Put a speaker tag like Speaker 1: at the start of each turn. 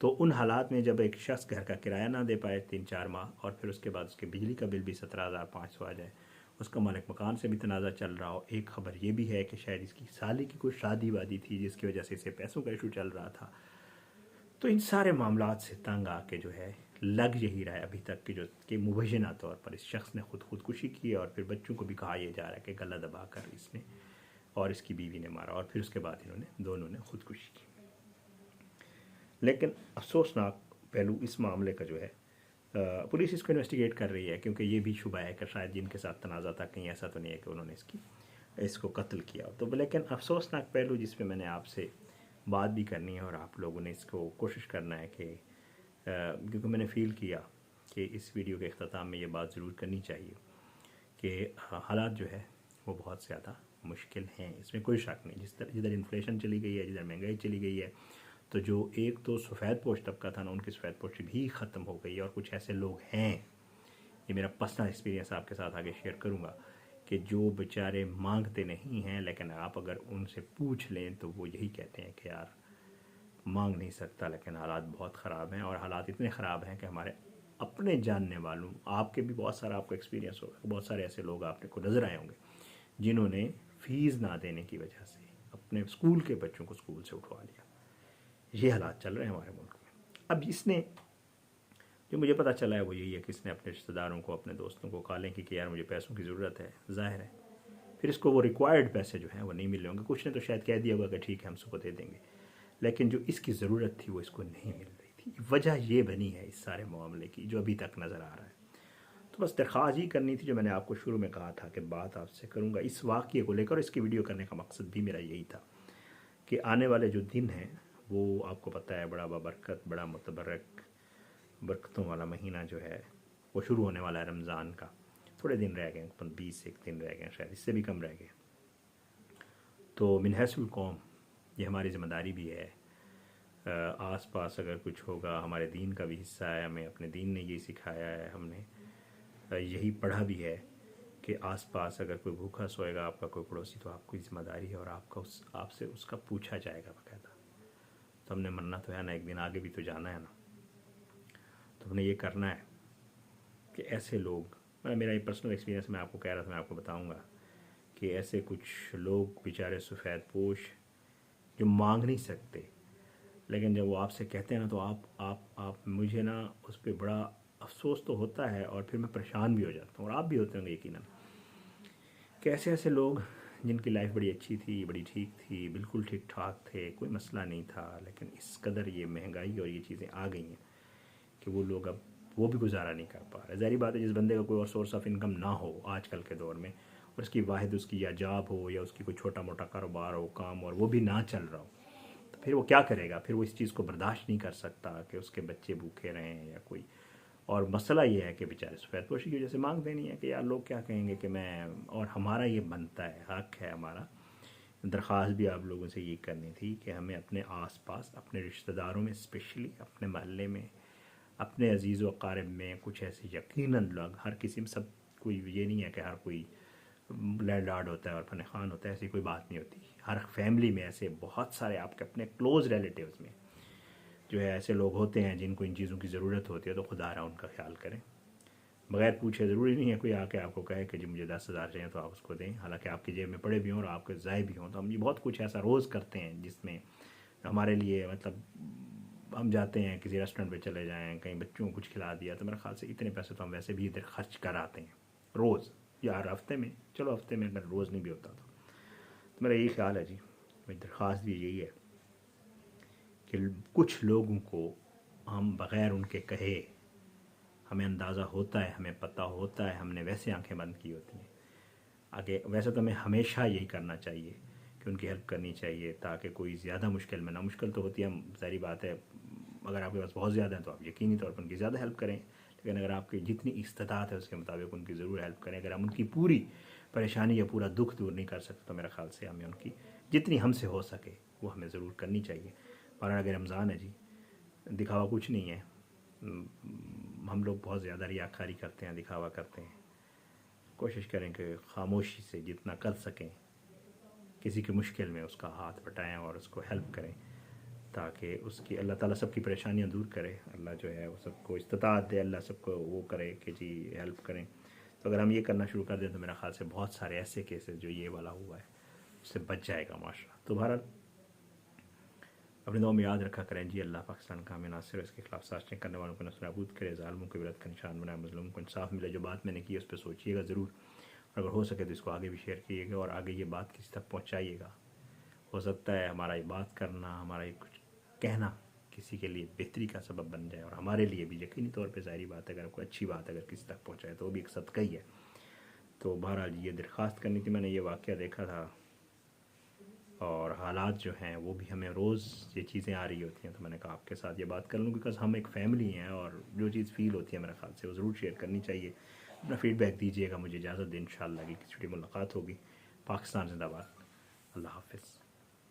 Speaker 1: تو ان حالات میں جب ایک شخص گھر کا کرایہ نہ دے پائے 3-4 ماہ، اور پھر اس کے بعد اس کے بجلی کا بل بھی 17,500 آ جائے، اس کا مالک مکان سے بھی تنازع چل رہا ہو، ایک خبر یہ بھی ہے کہ شاید اس کی سالے کی کوئی شادی وادی تھی جس کی وجہ سے اسے پیسوں کا ایشو چل رہا تھا، تو ان سارے معاملات سے تنگ آ کے جو ہے لگ یہی رہا ہے ابھی تک کہ مبینہ طور پر اس شخص نے خودکشی کی، اور پھر بچوں کو بھی کہا یہ جا رہا ہے کہ گلا دبا کر اس نے اور اس کی بیوی نے مارا، اور پھر اس کے بعد دونوں نے خودکشی کی۔ لیکن افسوسناک پہلو اس معاملے کا جو ہے، پولیس اس کو انویسٹیگیٹ کر رہی ہے، کیونکہ یہ بھی شبہ ہے کہ شاید جن کے ساتھ تنازع تھا کہیں ایسا تو نہیں ہے کہ انہوں نے اس کو قتل کیا تو۔ لیکن افسوسناک پہلو جس پہ میں نے آپ سے بات بھی کرنی ہے، اور آپ لوگوں نے اس کو کوشش کرنا ہے کہ کیونکہ میں نے فیل کیا کہ اس ویڈیو کے اختتام میں یہ بات ضرور کرنی چاہیے کہ حالات جو ہے وہ بہت زیادہ مشکل ہیں، اس میں کوئی شک نہیں۔ جدھر انفلیشن چلی گئی ہے، جدھر مہنگائی چلی گئی ہے، تو جو ایک تو سفید پوش طبقہ تھا نا، ان کی سفید پوشی بھی ختم ہو گئی ہے، اور کچھ ایسے لوگ ہیں، یہ میرا پرسنل ایکسپیرینس آپ کے ساتھ آگے شیئر کروں گا، کہ جو بیچارے مانگتے نہیں ہیں، لیکن آپ اگر ان سے پوچھ لیں تو وہ یہی کہتے ہیں کہ یار مانگ نہیں سکتا، لیکن حالات بہت خراب ہیں، اور حالات اتنے خراب ہیں کہ ہمارے اپنے جاننے والوں، آپ کے بھی بہت سارا آپ کو ایکسپیرینس ہوگا، بہت سارے ایسے لوگ آپ کو نظر آئے ہوں گے جنہوں نے فیس نہ دینے کی وجہ سے اپنے اسکول کے بچوں کو اسکول سے اٹھوا لیا۔ یہ حالات چل رہے ہیں ہمارے ملک میں۔ اب اس نے جو مجھے پتہ چلا ہے وہ یہی ہے کہ اس نے اپنے رشتہ داروں کو، اپنے دوستوں کو کالیں کی کہ یار مجھے پیسوں کی ضرورت ہے، ظاہر ہے پھر اس کو وہ ریکوائرڈ پیسے جو ہیں وہ نہیں ملے ہوں گے، کچھ نے تو شاید کہہ دیا ہوگا کہ ٹھیک ہے ہم اس کو دے دیں گے، لیکن جو اس کی ضرورت تھی وہ اس کو نہیں مل رہی تھی۔ وجہ یہ بنی ہے اس سارے معاملے کی جو ابھی تک نظر آ رہا ہے۔ تو بس درخواست یہ کرنی تھی جو میں نے آپ کو شروع میں کہا تھا کہ بات آپ سے کروں گا اس واقعے کو لے کر، اور اس کی ویڈیو کرنے کا مقصد بھی میرا یہی تھا کہ آنے والے جو دن ہیں وہ آپ کو پتہ ہے بڑا بابرکت، بڑا متبرک، برکتوں والا مہینہ جو ہے وہ شروع ہونے والا ہے رمضان کا۔ تھوڑے دن رہ گئے، 20 ایک دن رہ گئے، شاید اس سے بھی کم رہ گئے۔ تو من حیث القوم یہ ہماری ذمہ داری بھی ہے، آس پاس اگر کچھ ہوگا، ہمارے دین کا بھی حصہ ہے، ہمیں اپنے دین نے یہی سکھایا ہے، ہم نے یہی پڑھا بھی ہے کہ آس پاس اگر کوئی بھوکا سوئے گا آپ کا کوئی پڑوسی تو آپ کی ذمہ داری ہے، اور آپ سے اس کا پوچھا جائے گا باقاعدہ۔ تو ہم نے مرنا تو ہے نا، ایک دن آگے بھی تو جانا ہے نا، تو ہم نے یہ کرنا ہے کہ ایسے لوگ، میرا یہ پرسنل ایکسپیرینس میں آپ کو کہہ رہا تھا، میں آپ کو بتاؤں گا کہ ایسے کچھ لوگ بیچارے سفید پوش جو مانگ نہیں سکتے، لیکن جب وہ آپ سے کہتے ہیں نا تو آپ مجھے نا اس پہ بڑا افسوس تو ہوتا ہے، اور پھر میں پریشان بھی ہو جاتا ہوں، اور آپ بھی ہوتے ہوں گے یقیناً، کہ ایسے لوگ جن کی لائف بڑی اچھی تھی، بڑی ٹھیک تھی، بالکل ٹھیک ٹھاک تھے، کوئی مسئلہ نہیں تھا، لیکن اس قدر یہ مہنگائی اور یہ چیزیں آ گئی ہیں کہ وہ لوگ اب وہ بھی گزارا نہیں کر پا رہے۔ ظاہری بات ہے جس بندے کا کوئی اور سورس آف انکم نہ ہو آج کل کے دور میں، اور اس کی واحد اس کی یا جاب ہو یا اس کی کوئی چھوٹا موٹا کاروبار ہو، کام، اور وہ بھی نہ چل رہا ہو، تو پھر وہ کیا کرے گا؟ پھر وہ اس چیز کو برداشت نہیں کر سکتا کہ اس کے بچے بھوکے رہیں یا کوئی اور مسئلہ یہ ہے کہ بیچارے سفید پوشی کی وجہ سے مانگ دینی ہے کہ یار لوگ کیا کہیں گے کہ میں، اور ہمارا یہ بنتا ہے، حق ہے ہمارا۔ درخواست بھی آپ لوگوں سے یہ کرنی تھی کہ ہمیں اپنے آس پاس، اپنے رشتہ داروں میں، اسپیشلی اپنے محلے میں، اپنے عزیز و اقارب میں کچھ ایسے یقیناً لوگ، ہر کسی میں سب کوئی یہ نہیں ہے کہ ہر کوئی لینڈ لارڈ ہوتا ہے اور فن خان ہوتا ہے، ایسی کوئی بات نہیں ہوتی۔ ہر فیملی میں ایسے بہت سارے آپ کے اپنے کلوز ریلیٹیوز میں جو ہے ایسے لوگ ہوتے ہیں جن کو ان چیزوں کی ضرورت ہوتی ہے، تو خدا رہا ان کا خیال کریں، بغیر پوچھے۔ ضروری نہیں ہے کوئی آ کے آپ کو کہے کہ جی مجھے 10,000 چاہیے تو آپ اس کو دیں، حالانکہ آپ کی جیب میں پڑے بھی ہوں اور آپ کے ضائع بھی ہوں۔ تو ہم یہ بہت کچھ ایسا روز کرتے ہیں جس میں ہمارے لیے مطلب ہم جاتے ہیں کسی ریسٹورنٹ پہ چلے جائیں، کہیں بچوں کو کچھ کھلا دیا، تو میرے خیال سے اتنے پیسے تو ہم ویسے بھی ادھر خرچ کر آتے ہیں روز، یا ہر ہفتے میں، چلو ہفتے میں اگر روز نہیں بھی ہوتا تو میرا یہی خیال ہے جی، میری درخواست بھی یہی ہے کہ کچھ لوگوں کو ہم بغیر ان کے کہے، ہمیں اندازہ ہوتا ہے، ہمیں پتہ ہوتا ہے، ہم نے ویسے آنکھیں بند کی ہوتی ہیں آگے، ویسے تو ہمیں ہمیشہ یہی کرنا چاہیے کہ ان کی ہیلپ کرنی چاہیے تاکہ کوئی زیادہ مشکل میں نہ، مشکل تو ہوتی ہے، ظاہری بات ہے اگر آپ کے پاس بہت زیادہ ہے تو آپ یقینی طور پر ان کی زیادہ ہیلپ کریں، لیکن اگر آپ کی جتنی استطاعت ہے اس کے مطابق ان کی ضرور ہیلپ کریں۔ اگر ہم ان کی پوری پریشانی یا پورا دکھ دور نہیں کر سکتے تو میرے خیال سے ہمیں ان کی جتنی ہم سے ہو سکے وہ ہمیں ضرور کرنی چاہیے۔ اور اگر رمضان ہے جی، دکھاوا کچھ نہیں ہے، ہم لوگ بہت زیادہ ریاکاری کرتے ہیں، دکھاوا کرتے ہیں۔ کوشش کریں کہ خاموشی سے جتنا کر سکیں کسی کی مشکل میں اس کا ہاتھ بٹائیں اور اس کو ہیلپ کریں تاکہ اس کی اللہ تعالیٰ سب کی پریشانیاں دور کرے. اللہ جو ہے وہ سب کو استطاعت دے, اللہ سب کو وہ کرے کہ جی ہیلپ کریں. تو اگر ہم یہ کرنا شروع کر دیں تو میرا خیال سے بہت سارے ایسے کیسز جو یہ والا ہوا ہے اس سے بچ جائے گا معاشرہ. تو بہرحال اپنے دعاؤں میں یاد رکھا کریں جی اللہ پاکستان کا ہمیں ناصر, اس کے خلاف سازشیں کرنے والوں کو نصر نابود کرے, ظالموں کو عبرت کا نشان بنائے, مظلوم کو انصاف ملے. جو بات میں نے کی اس پہ سوچیے گا ضرور, اور اگر ہو سکے تو اس کو آگے بھی شیئر کیجیے گا اور آگے یہ بات کسی تک پہنچائیے گا. ہو سکتا ہے ہمارا یہ بات کرنا, ہمارا یہ کچھ کہنا کسی کے لیے بہتری کا سبب بن جائے, اور ہمارے لیے بھی یقینی طور پہ ظاہری بات ہے اگر کوئی اچھی بات اگر کسی تک پہنچائے تو وہ بھی ایک صدقہ ہی ہے. تو بہرحال یہ درخواست کرنی تھی, میں نے یہ واقعہ دیکھا تھا اور حالات جو ہیں وہ بھی ہمیں روز یہ چیزیں آ رہی ہوتی ہیں, تو میں نے کہا آپ کے ساتھ یہ بات کر لوں بیکاز ہم ایک فیملی ہیں اور جو چیز فیل ہوتی ہے میرے خیال سے وہ ضرور شیئر کرنی چاہیے. اپنا فیڈ بیک دیجیے گا, مجھے اجازت دیں, انشاءاللہ کہ کسی ملاقات ہوگی. پاکستان زندہ باد. اللہ حافظ.